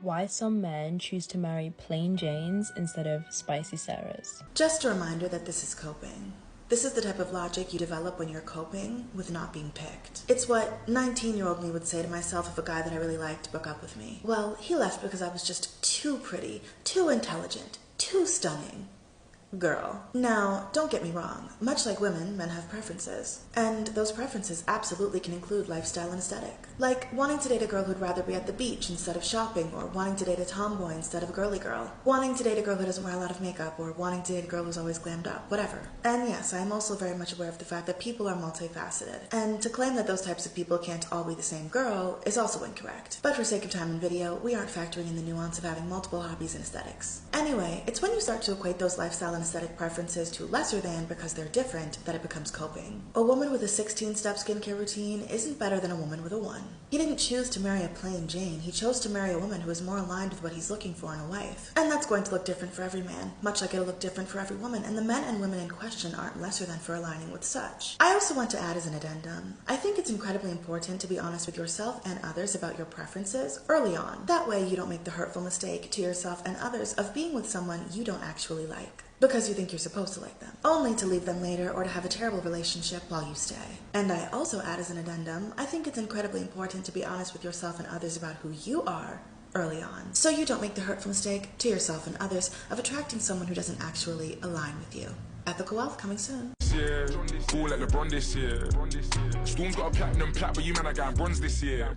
Why some men choose to marry plain Janes instead of spicy Sarahs. Just a reminder that this is coping. This is the type of logic you develop when you're coping with not being picked. It's what 19-year-old me would say to myself if a guy that I really liked broke up with me. Well, he left because I was just too pretty, too intelligent, too stunning. Girl. Now, don't get me wrong. Much like women, men have preferences. And those preferences absolutely can include lifestyle and aesthetic. Like wanting to date a girl who'd rather be at the beach instead of shopping, or wanting to date a tomboy instead of a girly girl. Wanting to date a girl who doesn't wear a lot of makeup, or wanting to date a girl who's always glammed up. Whatever. And yes, I am also very much aware of the fact that people are multifaceted. And to claim that those types of people can't all be the same girl is also incorrect. But for sake of time and video, we aren't factoring in the nuance of having multiple hobbies and aesthetics. Anyway, it's when you start to equate those lifestyle and aesthetic preferences to lesser than because they're different that it becomes coping. A woman with a 16-step skincare routine isn't better than a woman with a 1. He didn't choose to marry a plain Jane, he chose to marry a woman who is more aligned with what he's looking for in a wife. And that's going to look different for every man, much like it'll look different for every woman, and the men and women in question aren't lesser than for aligning with such. I also want to add as an addendum, I think it's incredibly important to be honest with yourself and others about your preferences early on. That way you don't make the hurtful mistake to yourself and others of being with someone you don't actually like, because you think you're supposed to like them, only to leave them later or to have a terrible relationship while you stay. And I also add as an addendum, I think it's incredibly important to be honest with yourself and others about who you are early on, so you don't make the hurtful mistake to yourself and others of attracting someone who doesn't actually align with you. Ethical wealth coming soon. All like LeBron this year. Storm's got a platinum plat, but you man are going bronze this year.